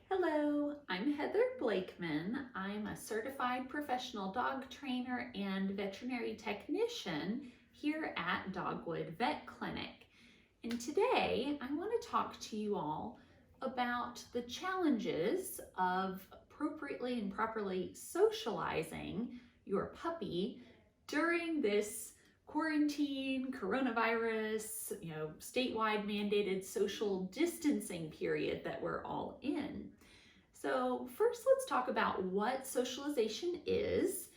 Hello, I'm Heather Blakeman. I'm a certified professional dog trainer and veterinary technician here at Dogwood Vet Clinic. And today I want to talk to you all about the challenges of appropriately and properly socializing your puppy during this quarantine, coronavirus, statewide mandated social distancing period that we're all in. So first, let's talk about what socialization is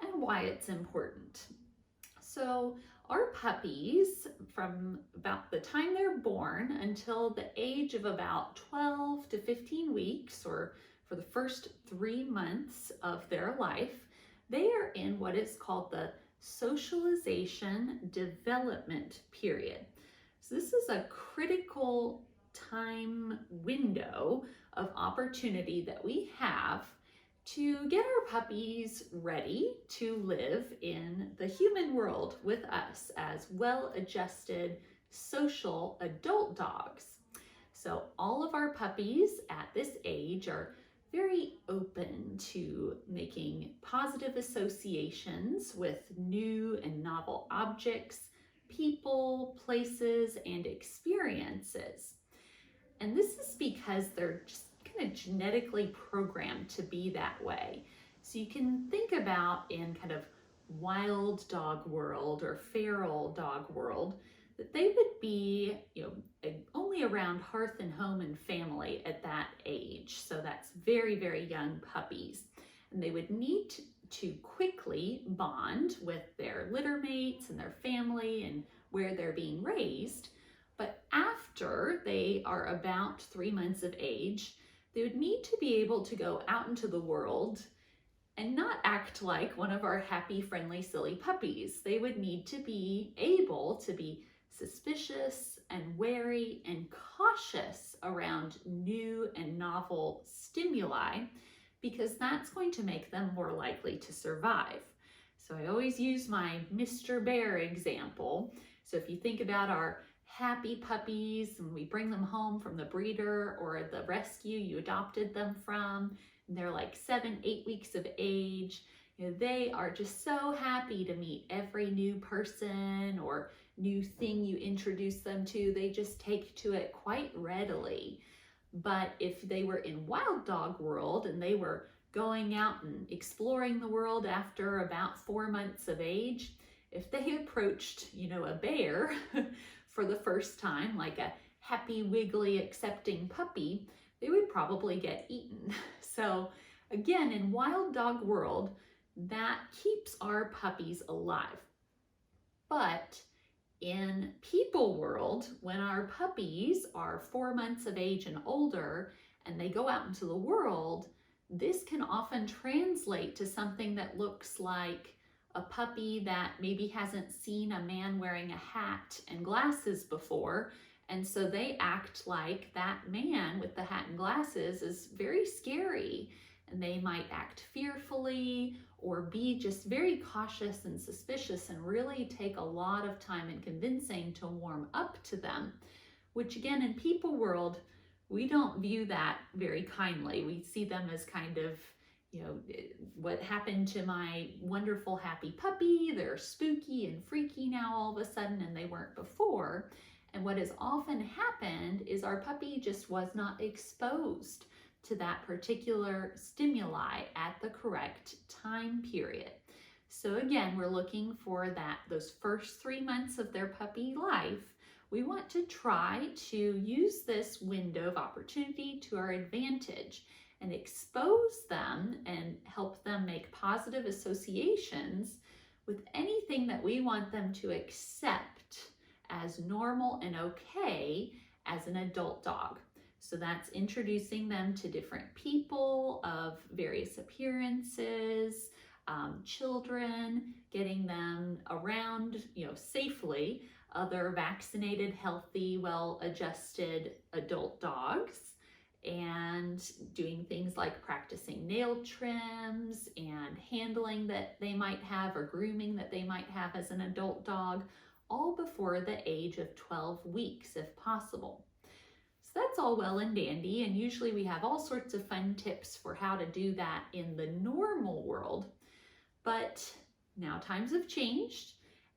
and why it's important. So our puppies, from about the time they're born until the age of about 12 to 15 weeks, or for the first 3 months of their life, they are in what is called the socialization development period. So this is a critical time window of opportunity that we have to get our puppies ready to live in the human world with us as well-adjusted social adult dogs. So all of our puppies at this age are very open to making positive associations with new and novel objects, people, places, and experiences. And this is because they're just kind of genetically programmed to be that way. So you can think about in kind of wild dog world or feral dog world that they would be, only around hearth and home and family at that age. So that's very, very young puppies. And they would need to quickly bond with their litter mates and their family and where they're being raised. But after they are about 3 months of age, they would need to be able to go out into the world and not act like one of our happy, friendly, silly puppies. They would need to be able to be suspicious and wary and cautious around new and novel stimuli, because that's going to make them more likely to survive. So I always use my Mr. Bear example. So if you think about our happy puppies and we bring them home from the breeder or the rescue you adopted them from, and they're like 7-8 weeks of age, they are just so happy to meet every new person or new thing you introduce them to. They just take to it quite readily. But if they were in wild dog world and they were going out and exploring the world after about 4 months of age, if they approached, a bear for the first time, like a happy, wiggly, accepting puppy, they would probably get eaten. So again, in wild dog world, that keeps our puppies alive. But in people world, when our puppies are 4 months of age and older and they go out into the world, this can often translate to something that looks like a puppy that maybe hasn't seen a man wearing a hat and glasses before, and so they act like that man with the hat and glasses is very scary, and they might act fearfully or be just very cautious and suspicious and really take a lot of time and convincing to warm up to them, which again, in people world, we don't view that very kindly. We see them as kind of, what happened to my wonderful happy puppy? They're spooky and freaky now all of a sudden, and they weren't before. And what has often happened is our puppy just was not exposed to that particular stimuli at the correct time period. So again, we're looking for those first 3 months of their puppy life. We want to try to use this window of opportunity to our advantage and expose them and help them make positive associations with anything that we want them to accept as normal and okay as an adult dog. So that's introducing them to different people of various appearances, children, getting them around, safely other vaccinated, healthy, well-adjusted adult dogs, and doing things like practicing nail trims and handling that they might have or grooming that they might have as an adult dog, all before the age of 12 weeks if possible. So that's all well and dandy, and usually we have all sorts of fun tips for how to do that in the normal world. But now times have changed,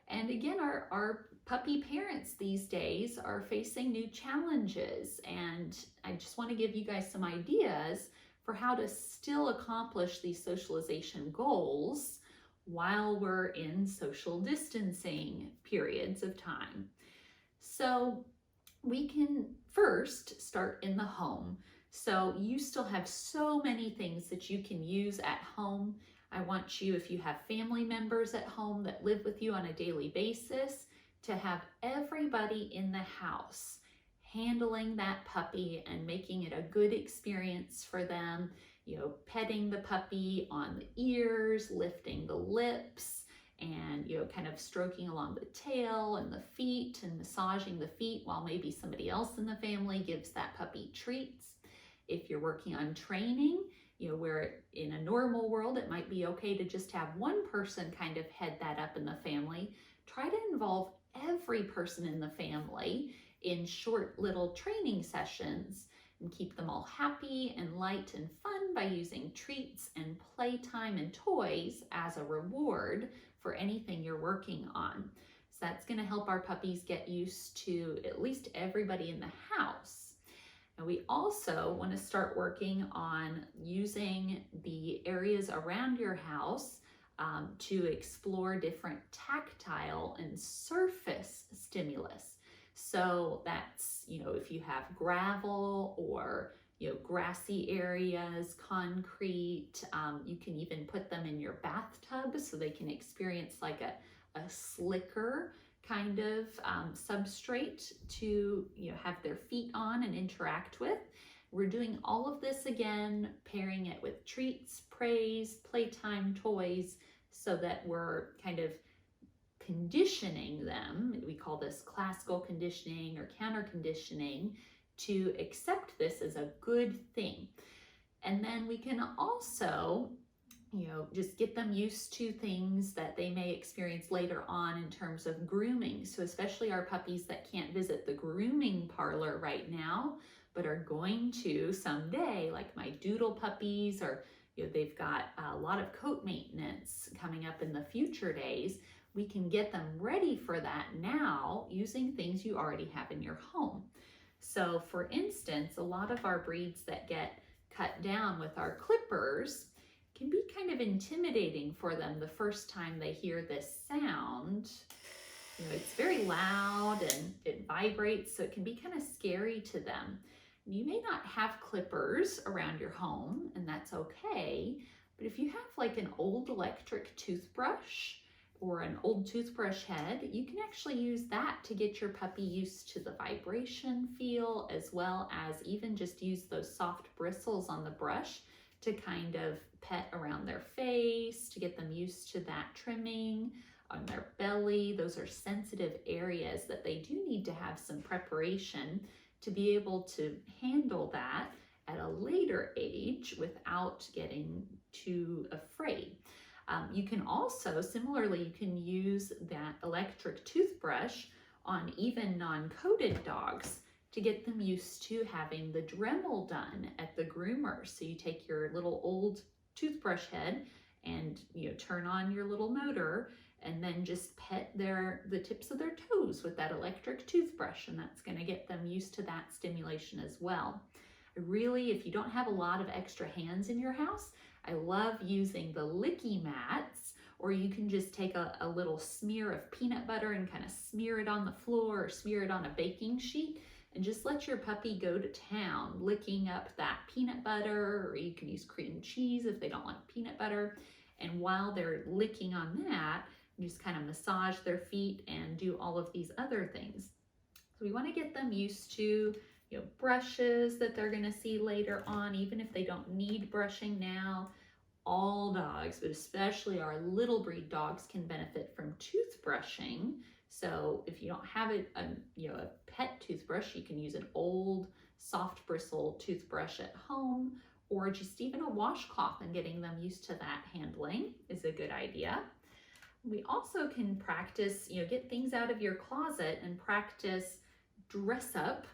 and again, our puppy parents these days are facing new challenges, and I just want to give you guys some ideas for how to still accomplish these socialization goals while we're in social distancing periods of time. So we can first start in the home. So you still have so many things that you can use at home. I want you, if you have family members at home that live with you on a daily basis, to have everybody in the house handling that puppy and making it a good experience for them, petting the puppy on the ears, lifting the lips, and kind of stroking along the tail and the feet and massaging the feet while maybe somebody else in the family gives that puppy treats. If you're working on training, where in a normal world it might be okay to just have one person kind of head that up in the family, try to involve every person in the family in short little training sessions and keep them all happy and light and fun by using treats and playtime and toys as a reward for anything you're working on. So that's going to help our puppies get used to at least everybody in the house. And we also want to start working on using the areas around your house to explore different tactile and surface stimulus. So that's, if you have gravel or grassy areas, concrete, you can even put them in your bathtub so they can experience like a slicker kind of substrate to have their feet on and interact with. We're doing all of this again, pairing it with treats, praise, playtime, toys, so that we're kind of conditioning them. We call this classical conditioning or counter conditioning, to accept this as a good thing. And then we can also, just get them used to things that they may experience later on in terms of grooming. So especially our puppies that can't visit the grooming parlor right now, but are going to someday, like my doodle puppies, or they've got a lot of coat maintenance coming up in the future days. We can get them ready for that now using things you already have in your home. So for instance, a lot of our breeds that get cut down with our clippers can be kind of intimidating for them the first time they hear this sound. It's very loud and it vibrates, so it can be kind of scary to them. You may not have clippers around your home, and that's okay, but if you have like an old electric toothbrush or an old toothbrush head, you can actually use that to get your puppy used to the vibration feel, as well as even just use those soft bristles on the brush to kind of pet around their face, to get them used to that trimming on their belly. Those are sensitive areas that they do need to have some preparation to be able to handle that at a later age without getting too afraid. You can also, similarly, you can use that electric toothbrush on even non-coated dogs to get them used to having the Dremel done at the groomer. So you take your little old toothbrush head and turn on your little motor and then just pet the tips of their toes with that electric toothbrush, and that's going to get them used to that stimulation as well. Really, if you don't have a lot of extra hands in your house, I love using the licky mats, or you can just take a little smear of peanut butter and kind of smear it on the floor or smear it on a baking sheet and just let your puppy go to town licking up that peanut butter, or you can use cream cheese if they don't like peanut butter. And while they're licking on that, you just kind of massage their feet and do all of these other things. So we want to get them used to brushes that they're going to see later on, even if they don't need brushing now. All dogs, but especially our little breed dogs, can benefit from toothbrushing. So if you don't have a pet toothbrush, you can use an old soft bristle toothbrush at home, or just even a washcloth, and getting them used to that handling is a good idea. We also can practice, get things out of your closet and practice dress up.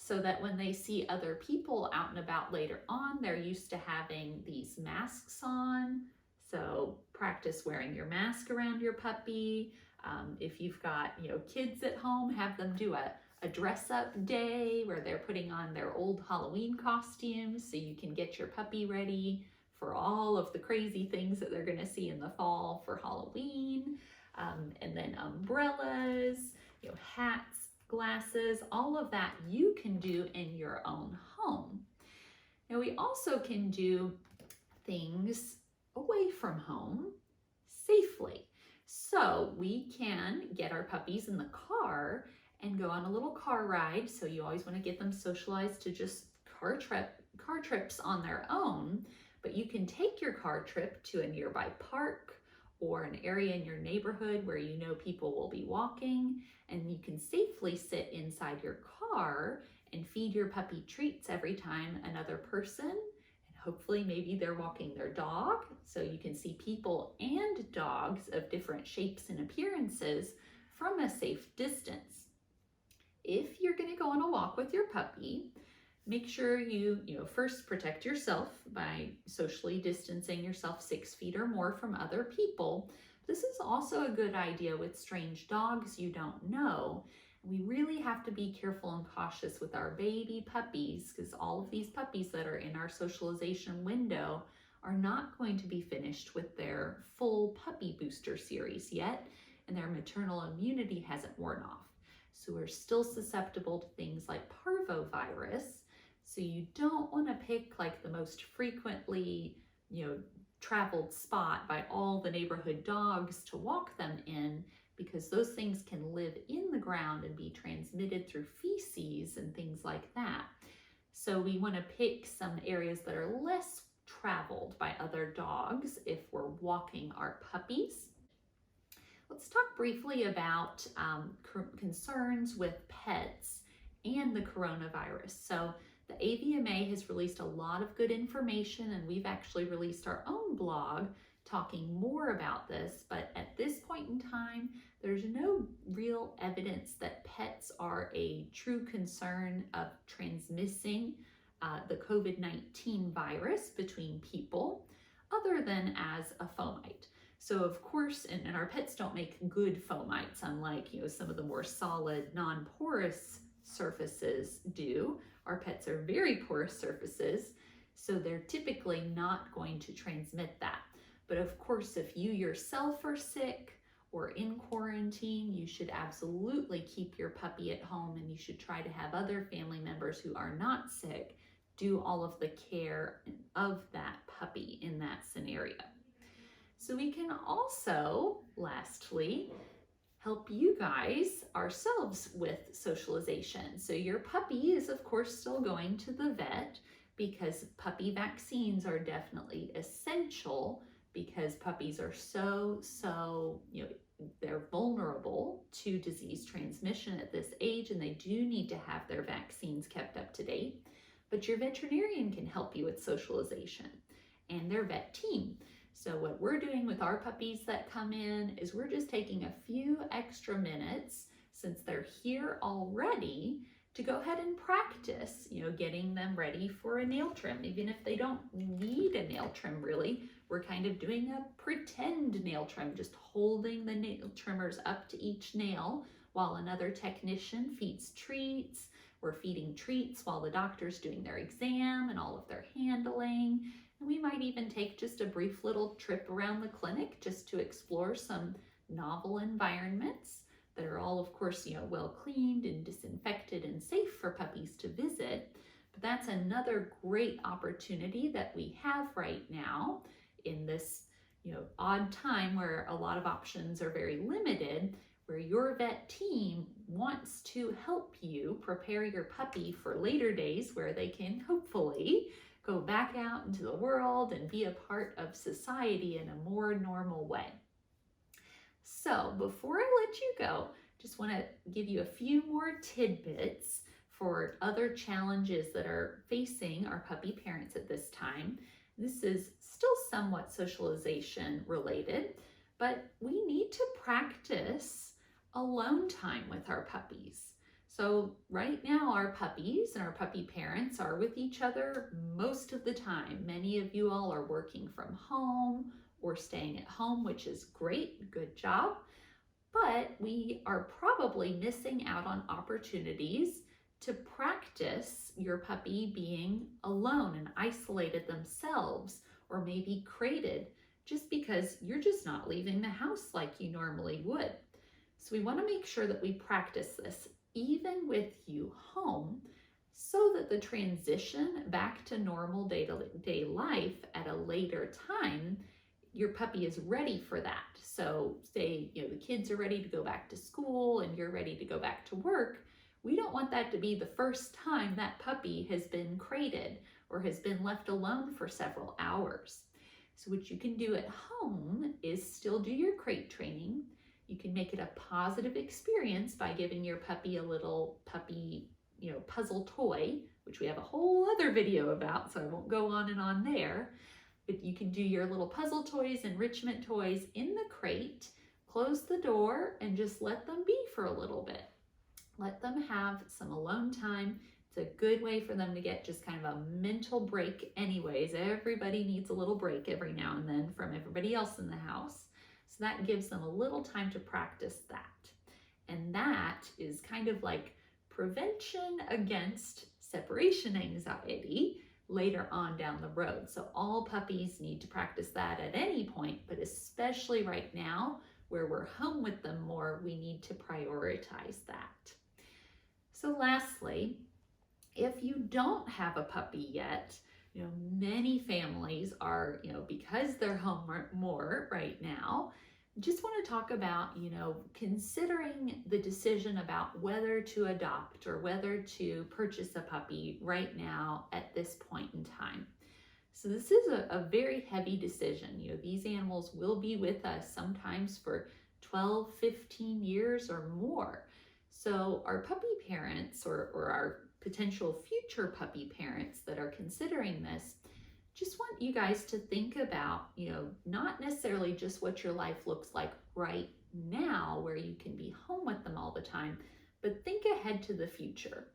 so that when they see other people out and about later on, they're used to having these masks on. So practice wearing your mask around your puppy. If you've got kids at home, have them do a dress up day where they're putting on their old Halloween costumes so you can get your puppy ready for all of the crazy things that they're going to see in the fall for Halloween. And then umbrellas, hats, glasses, all of that you can do in your own home. Now we also can do things away from home safely. So we can get our puppies in the car and go on a little car ride. So you always want to get them socialized to just car trips on their own, but you can take your car trip to a nearby park or an area in your neighborhood where people will be walking, and you can safely sit inside your car and feed your puppy treats every time another person, and hopefully maybe they're walking their dog, so you can see people and dogs of different shapes and appearances from a safe distance. If you're going to go on a walk with your puppy, make sure you first protect yourself by socially distancing yourself 6 feet or more from other people. This is also a good idea with strange dogs you don't know. We really have to be careful and cautious with our baby puppies, because all of these puppies that are in our socialization window are not going to be finished with their full puppy booster series yet, and their maternal immunity hasn't worn off. So we're still susceptible to things like parvovirus. So you don't want to pick like the most frequently, traveled spot by all the neighborhood dogs to walk them in, because those things can live in the ground and be transmitted through feces and things like that. So we want to pick some areas that are less traveled by other dogs if we're walking our puppies. Let's talk briefly about concerns with pets and the coronavirus. So the AVMA has released a lot of good information, and we've actually released our own blog talking more about this, but at this point in time, there's no real evidence that pets are a true concern of transmitting the COVID-19 virus between people, other than as a fomite. So of course, and our pets don't make good fomites, unlike some of the more solid, non-porous surfaces do. Our pets are very porous surfaces, so they're typically not going to transmit that. But of course, if you yourself are sick or in quarantine, you should absolutely keep your puppy at home, and you should try to have other family members who are not sick do all of the care of that puppy in that scenario. So we can also, lastly, help you guys ourselves with socialization. So your puppy is of course still going to the vet, because puppy vaccines are definitely essential, because puppies are so they're vulnerable to disease transmission at this age, and they do need to have their vaccines kept up to date. But your veterinarian can help you with socialization, and their vet team. So what we're doing with our puppies that come in is we're just taking a few extra minutes, since they're here already, to go ahead and practice, getting them ready for a nail trim. Even if they don't need a nail trim really, we're kind of doing a pretend nail trim, just holding the nail trimmers up to each nail while another technician feeds treats. We're feeding treats while the doctor's doing their exam and all of their handling. And we might even take just a brief little trip around the clinic just to explore some novel environments that are all, of course, well cleaned and disinfected and safe for puppies to visit. But that's another great opportunity that we have right now in this, odd time where a lot of options are very limited, where your vet team wants to help you prepare your puppy for later days where they can hopefully go back out into the world and be a part of society in a more normal way. So before I let you go, just want to give you a few more tidbits for other challenges that are facing our puppy parents at this time. This is still somewhat socialization related, but we need to practice alone time with our puppies. So right now our puppies and our puppy parents are with each other most of the time. Many of you all are working from home or staying at home, which is great, good job. But we are probably missing out on opportunities to practice your puppy being alone and isolated themselves, or maybe crated, just because you're just not leaving the house like you normally would. So we want to make sure that we practice this even with you home, so that the transition back to normal day-to-day life at a later time, your puppy is ready for that. So say, the kids are ready to go back to school and you're ready to go back to work. We don't want that to be the first time that puppy has been crated or has been left alone for several hours. So what you can do at home is still do your crate training. You can make it a positive experience by giving your puppy a little puppy, puzzle toy, which we have a whole other video about, so I won't go on and on there. But you can do your little puzzle toys, enrichment toys in the crate, close the door, and just let them be for a little bit. Let them have some alone time. It's a good way for them to get just kind of a mental break anyways. Everybody needs a little break every now and then from everybody else in the house. So that gives them a little time to practice that. And that is kind of like prevention against separation anxiety later on down the road. So all puppies need to practice that at any point, but especially right now where we're home with them more, we need to prioritize that. So lastly, if you don't have a puppy yet, many families are, because they're home more right now, just want to talk about, considering the decision about whether to adopt or whether to purchase a puppy right now at this point in time. So this is a very heavy decision. These animals will be with us sometimes for 12, 15 years or more. So our puppy parents or our potential future puppy parents that are considering this, just want you guys to think about, not necessarily just what your life looks like right now where you can be home with them all the time, but think ahead to the future.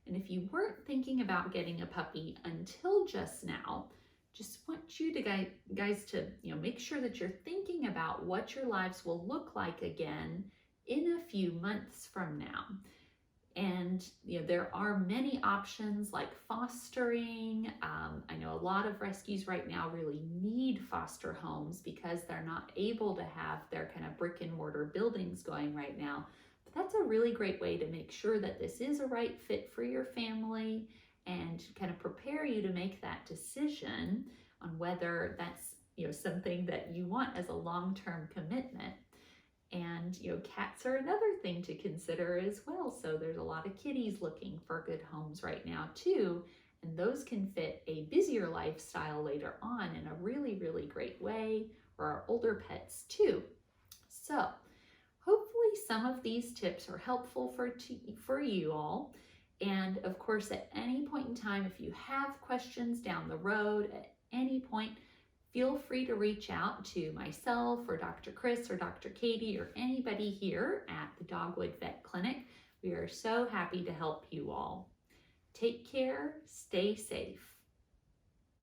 And if you weren't thinking about getting a puppy until just now, just want you to guys to, make sure that you're thinking about what your lives will look like again in a few months from now. And there are many options like fostering. I know a lot of rescues right now really need foster homes because they're not able to have their kind of brick and mortar buildings going right now. But that's a really great way to make sure that this is a right fit for your family and kind of prepare you to make that decision on whether that's something that you want as a long-term commitment. And cats are another thing to consider as well. So there's a lot of kitties looking for good homes right now too, and those can fit a busier lifestyle later on in a really, really great way, or our older pets too. So hopefully some of these tips are helpful for you all. And of course, at any point in time, if you have questions down the road at any point, feel free to reach out to myself or Dr. Chris or Dr. Katie or anybody here at the Dogwood Vet Clinic. We are so happy to help you all. Take care, stay safe.